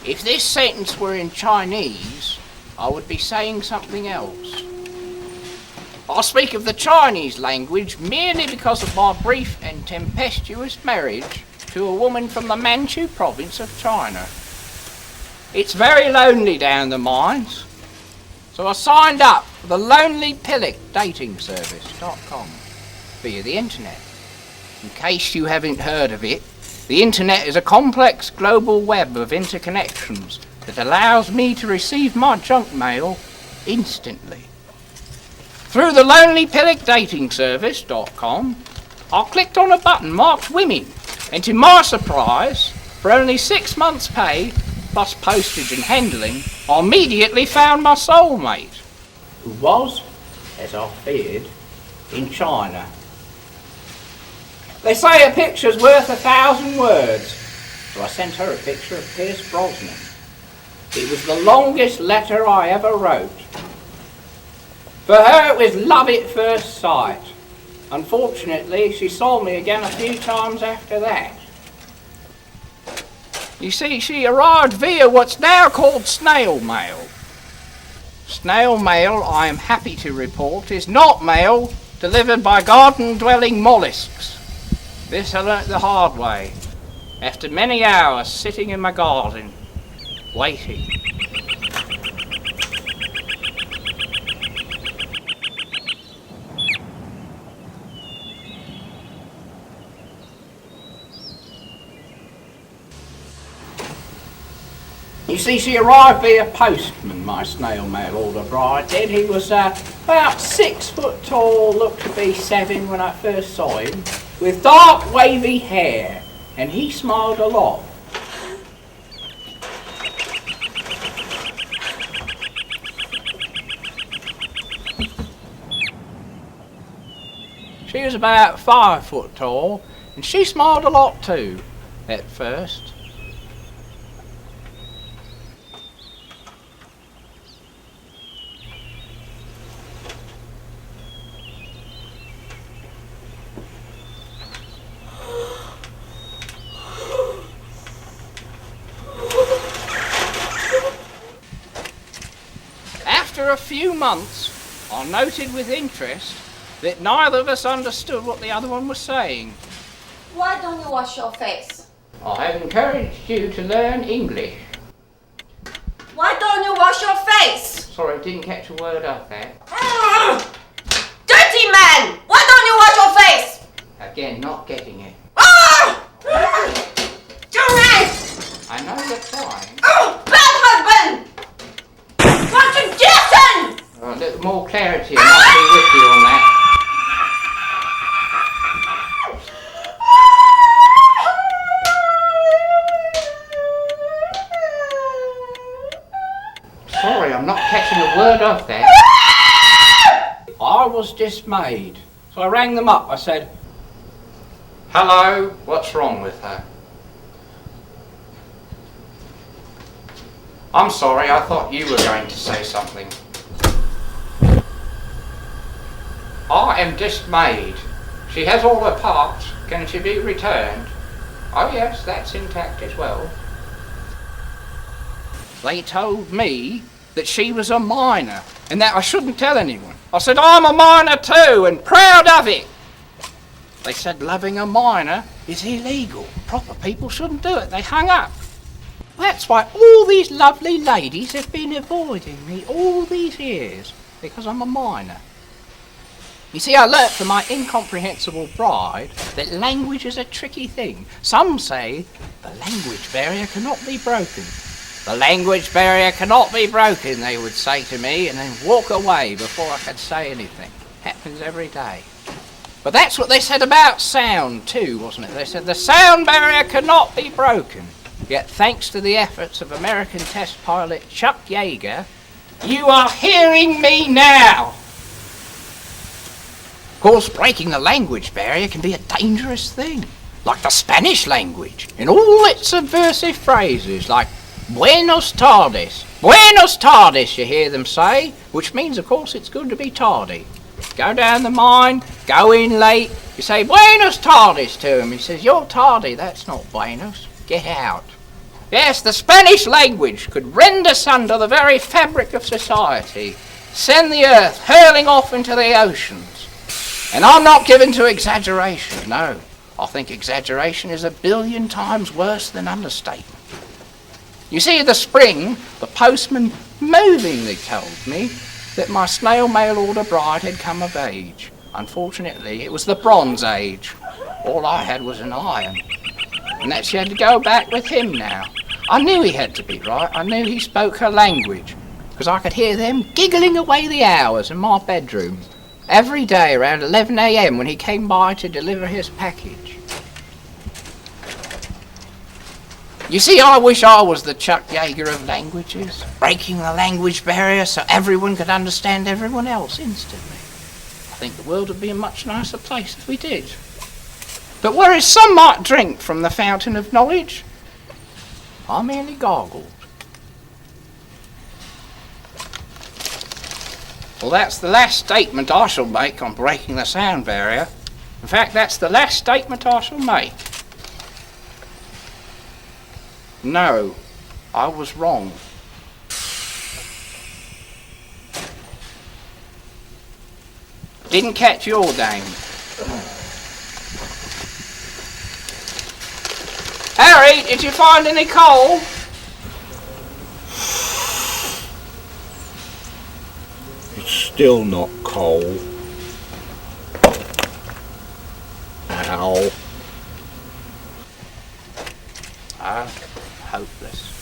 If this sentence were in Chinese, I would be saying something else. I speak of the Chinese language merely because of my brief and tempestuous marriage to a woman from the Manchu province of China. It's very lonely down the mines, so I signed up for the Lonely Pillock dating service.com via the internet. In case you haven't heard of it, the internet is a complex global web of interconnections that allows me to receive my junk mail instantly. Through the Lonely Pillock dating service.com, I clicked on a button marked women, and to my surprise, for only 6 months' pay, plus postage and handling, I immediately found my soulmate, who was, as I feared, in China. They say a picture's worth 1,000 words, so I sent her a picture of Pierce Brosnan. It was the longest letter I ever wrote. For her it was love at first sight. Unfortunately, she saw me again a few times after that. You see, she arrived via what's now called snail mail. Snail mail, I am happy to report, is not mail delivered by garden-dwelling mollusks. This I learnt the hard way, after many hours sitting in my garden, waiting. You see, she arrived via postman, my snail mail order bride did. He was about 6 foot tall, looked to be 7 when I first saw him, with dark wavy hair, and he smiled a lot. She was about 5 foot tall, and she smiled a lot too, at first. After a few months, I noted with interest that neither of us understood what the other one was saying. Why don't you wash your face? I have encouraged you to learn English. Why don't you wash your face? Sorry, didn't catch a word of that. Dirty man! Why don't you wash your face? Again, not getting it. Too nice! I know you're trying. Bad husband! Contradiction! A little more clarity, I might be with you on that. Sorry, I'm not catching a word of that. I was dismayed, so I rang them up. I said, "Hello, what's wrong with her?" "I'm sorry, I thought you were going to say something." "I am dismayed. She has all her parts. Can she be returned?" "Oh yes, that's intact as well." They told me that she was a minor and that I shouldn't tell anyone. I said, "I'm a minor too and proud of it." They said loving a minor is illegal. Proper people shouldn't do it. They hung up. That's why all these lovely ladies have been avoiding me all these years, because I'm a minor. You see, I learnt from my incomprehensible bride that language is a tricky thing. Some say the language barrier cannot be broken. The language barrier cannot be broken, they would say to me, and then walk away before I could say anything. Happens every day. But that's what they said about sound too, wasn't it? They said the sound barrier cannot be broken. Yet thanks to the efforts of American test pilot Chuck Yeager, you are hearing me now. Of course, breaking the language barrier can be a dangerous thing, like the Spanish language, in all its subversive phrases, like Buenos tardes. Buenos tardes, you hear them say, which means, of course, it's good to be tardy. Go down the mine, go in late, you say Buenos tardes to him. He says, "You're tardy, that's not Buenos, get out." Yes, the Spanish language could rend asunder the very fabric of society, send the earth hurling off into the oceans. And I'm not given to exaggeration, no. I think exaggeration is 1,000,000,000 times worse than understatement. You see, this spring, the postman movingly told me that my snail mail order bride had come of age. Unfortunately, it was the Bronze Age. All I had was an iron, and that she had to go back with him now. I knew he had to be right. I knew he spoke her language, because I could hear them giggling away the hours in my bedroom every day around 11 a.m. when he came by to deliver his package. You see, I wish I was the Chuck Yeager of languages, breaking the language barrier so everyone could understand everyone else instantly. I think the world would be a much nicer place if we did. But whereas some might drink from the fountain of knowledge, I merely gargled. Well, that's the last statement I shall make on breaking the sound barrier. In fact, that's the last statement I shall make. No, I was wrong. Didn't catch your name. Harry, did you find any coal? It's still not coal. Ow. Ah, hopeless.